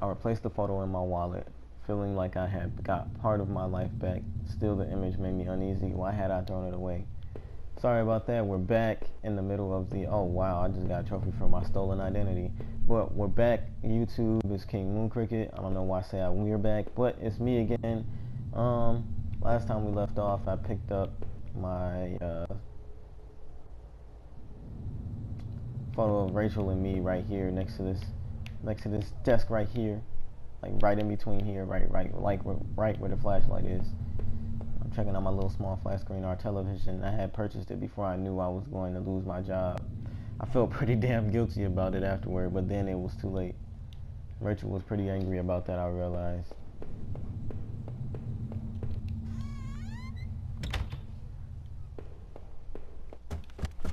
I replaced the photo in my wallet, feeling like I had got part of my life back. Still, the image made me uneasy. Why had I thrown it away? Sorry about that. We're back in the middle of the... Oh, wow. I just got a trophy for my stolen identity. But we're back. YouTube is King Moon Cricket. I don't know why I say we're back, but it's me again. Last time we left off, I picked up my photo of Rachel and me right here next to this desk right here, like right in between here, right where the flashlight is. I'm checking out my little small flat screen, our television. I had purchased it before I knew I was going to lose my job. I felt pretty damn guilty about it afterward, but then it was too late. Rachel was pretty angry about that, I realized.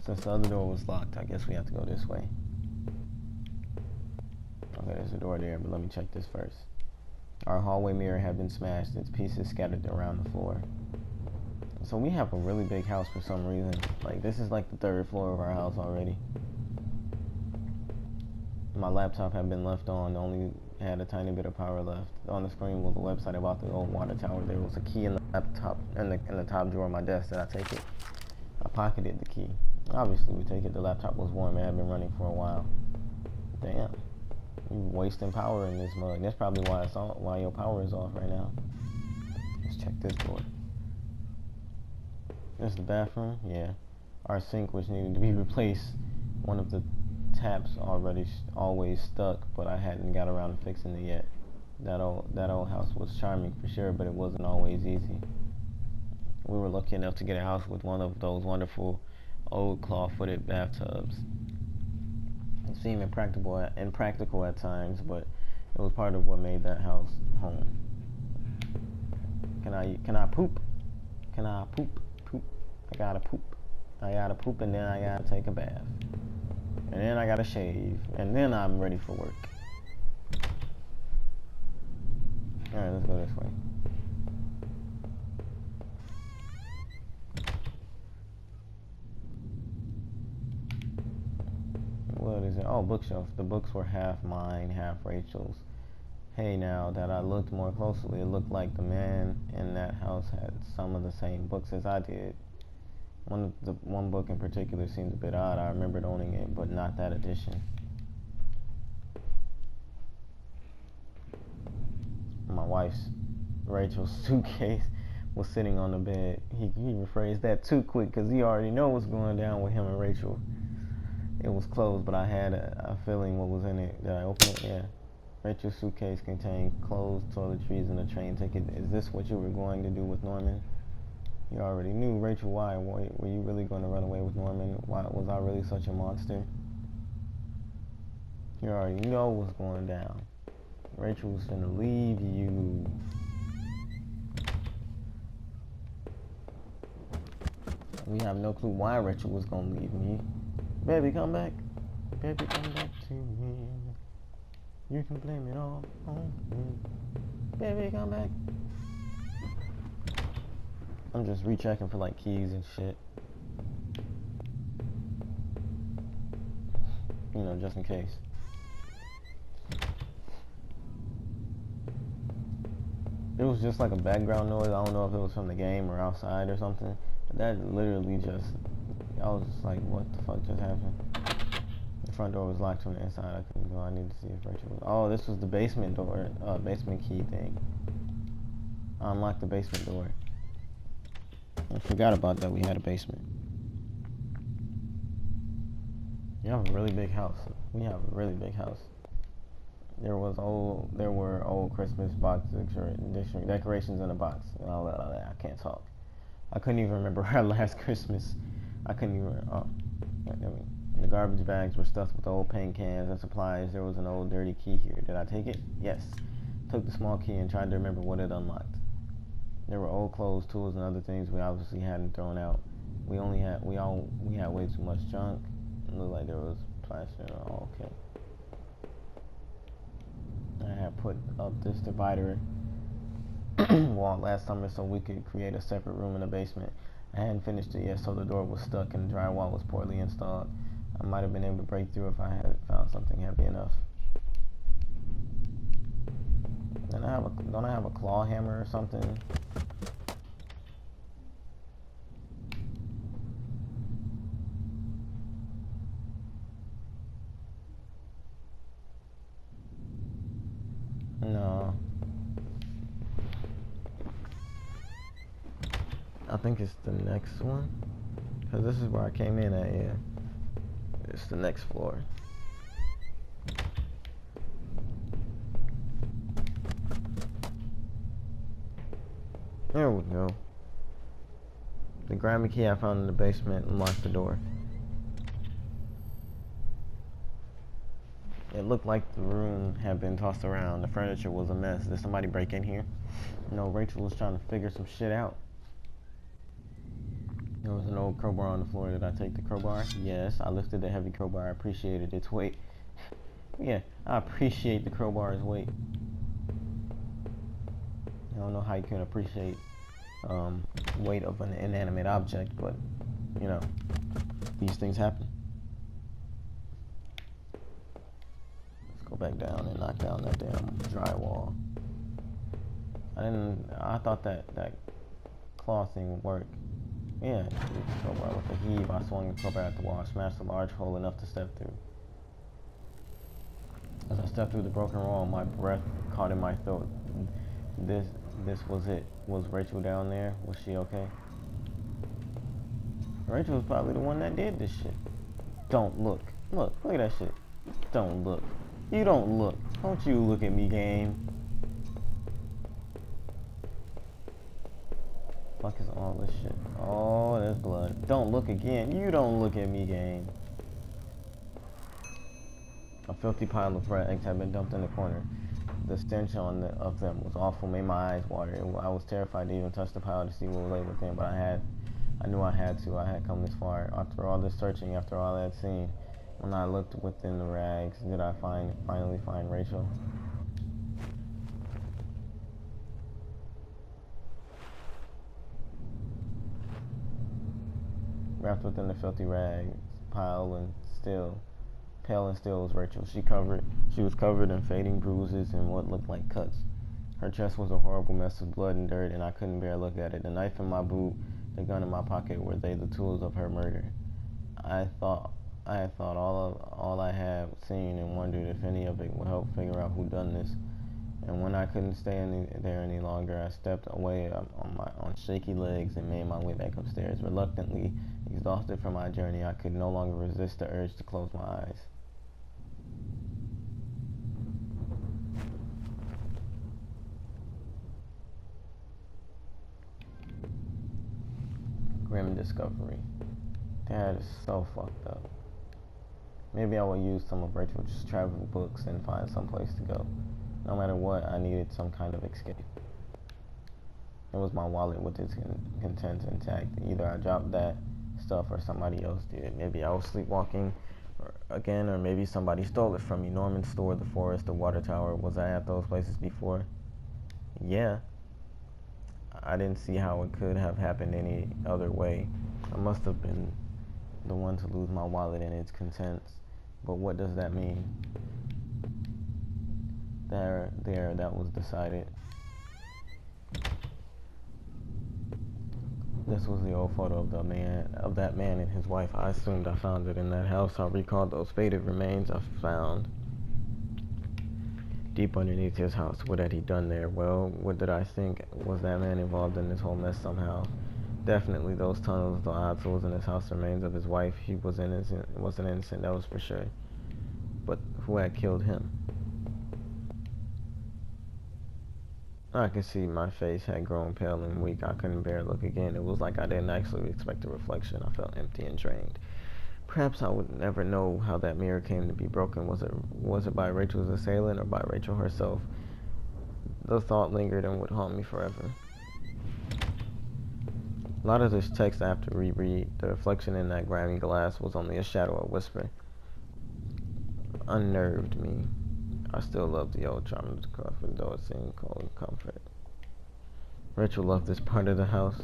Since the other door was locked, I guess we have to go this way. Okay, there's a door there, but let me check this first. Our hallway mirror had been smashed, its pieces scattered around the floor. So we have a really big house for some reason. Like, this is like the 3rd floor of our house already. My laptop had been left on, only had a tiny bit of power left. On the screen was a website about the old water tower. There was a key in the laptop, in the top drawer of my desk. Did I take it? I pocketed the key. Obviously, we take it. The laptop was warm. It had been running for a while. Damn. You wasting power in this mug. That's probably why your power is off right now. Let's check this door. This is the bathroom? Yeah. Our sink, which needed to be replaced. One of the taps always stuck, but I hadn't got around to fixing it yet. That old house was charming for sure, but it wasn't always easy. We were lucky enough to get a house with one of those wonderful old claw-footed bathtubs. It seemed impractical at times, but it was part of what made that house home. Can I poop? Can I poop? Poop. I gotta poop. I gotta poop, and then I gotta take a bath. And then I gotta shave. And then I'm ready for work. Alright, let's go this way. What is it? Oh, bookshelf. The books were half mine, half Rachel's. Hey, now that I looked more closely, it looked like the man in that house had some of the same books as I did. One book in particular seemed a bit odd. I remembered owning it, but not that edition. My wife's, Rachel's suitcase was sitting on the bed. He rephrased that too quick because he already know what's going down with him and Rachel. It was closed, but I had a feeling what was in it. Did I open it? Yeah. Rachel's suitcase contained clothes, toiletries, and a train ticket. Is this what you were going to do with Norman? You already knew. Rachel, why? Were you really going to run away with Norman? Why was I really such a monster? You already know what's going down. Rachel was going to leave you. We have no clue why Rachel was going to leave me. Baby, come back. Baby, come back to me. You can blame it all on me. Baby, come back. I'm just rechecking for like keys and shit. You know, just in case. It was just like a background noise. I don't know if it was from the game or outside or something. But that literally just... I was just like, what the fuck just happened? The front door was locked from the inside. I couldn't go. I need to see if Rachel was... Oh, this was the basement door. Basement key thing. I unlocked the basement door. I forgot about that. We had a basement. You have a really big house. We have a really big house. There were old Christmas box decorations in a box and all that. I can't talk. I couldn't even remember our last Christmas. I couldn't even. The garbage bags were stuffed with old paint cans and supplies. There was an old dirty key here. Did I take it? Yes. Took the small key and tried to remember what it unlocked. There were old clothes, tools, and other things we obviously hadn't thrown out. We had way too much junk. It looked like there was plastic. Oh, okay. I had put up this divider wall last summer so we could create a separate room in the basement. I hadn't finished it yet, so the door was stuck and the drywall was poorly installed. I might have been able to break through if I had found something heavy enough. Don't I have a claw hammer or something? No. I think it's the next one. Because this is where I came in at, yeah. It's the next floor. There we go. The grab key I found in the basement unlocked the door. It looked like the room had been tossed around. The furniture was a mess. Did somebody break in here? No, Rachel was trying to figure some shit out. There was an old crowbar on the floor. Did I take the crowbar? Yes, I lifted the heavy crowbar. I appreciated its weight. Yeah, I appreciate the crowbar's weight. I don't know how you can appreciate weight of an inanimate object, but you know, these things happen. Let's go back down and knock down that damn drywall. I thought that claw thing would work. Yeah, crowbar with a heave. I swung the crowbar at the wall, smashed a large hole enough to step through. As I stepped through the broken wall, my breath caught in my throat. This was it. Was Rachel down there? Was she okay? Rachel was probably the one that did this shit. Don't look. Look at that shit. Don't look. You don't look. Don't you look at me, game. Fuck is all this shit? Oh, there's blood. Don't look again. You don't look at me, game. A filthy pile of rags had been dumped in the corner. The stench of them was awful, made my eyes water. I was terrified to even touch the pile to see what lay within, but I knew I had to. I had come this far. After all this searching, after all I had seen, when I looked within the rags, did I finally find Rachel? Wrapped within the filthy rags, pale and still was Rachel. She was covered in fading bruises and what looked like cuts. Her chest was a horrible mess of blood and dirt, and I couldn't bear to look at it. The knife in my boot, the gun in my pocket, were they the tools of her murder? I had thought all I had seen and wondered if any of it would help figure out who done this. And when I couldn't stay there any longer, I stepped away on shaky legs and made my way back upstairs. Reluctantly, exhausted from my journey, I could no longer resist the urge to close my eyes. Grim discovery. That is so fucked up. Maybe I will use some of Rachel's travel books and find some place to go. No matter what, I needed some kind of escape. It was my wallet with its contents intact. Either I dropped that stuff or somebody else did. Maybe I was sleepwalking again, or maybe somebody stole it from me. Norman's store, the forest, the water tower. Was I at those places before? Yeah. I didn't see how it could have happened any other way. I must have been the one to lose my wallet and its contents. But what does that mean? That was decided. This was the old photo of that man and his wife. I assumed I found it in that house. I recalled those faded remains I found deep underneath his house. What had he done there? Well, what did I think? Was that man involved in this whole mess somehow? Definitely those tunnels, the odd tools in his house, the remains of his wife. He wasn't innocent, that was for sure. But who had killed him? I could see my face had grown pale and weak. I couldn't bear to look again. It was like I didn't actually expect a reflection. I felt empty and drained. Perhaps I would never know how that mirror came to be broken. Was it by Rachel's assailant or by Rachel herself? The thought lingered and would haunt me forever. A lot of this text I have to reread. The reflection in that grimy glass was only a shadow, a whisper. Unnerved me. I still love the old charm of the coffin, though it seemed cold and comfort. Rachel loved this part of the house.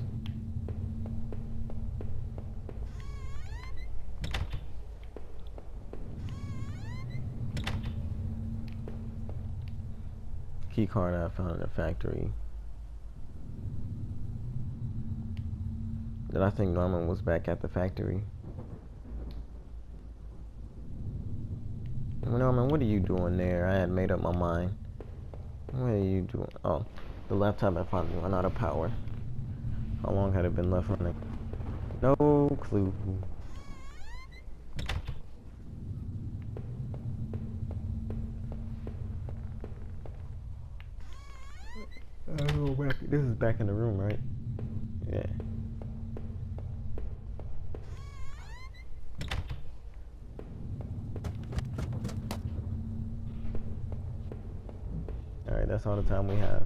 key card I found in the factory. Did I think Norman was back at the factory? Norman, what are you doing there? I had made up my mind. What are you doing? Oh, the laptop had finally run out of power. How long had it been left running? No clue. Oh, this is back in the room, right? Yeah. Alright, that's all the time we have.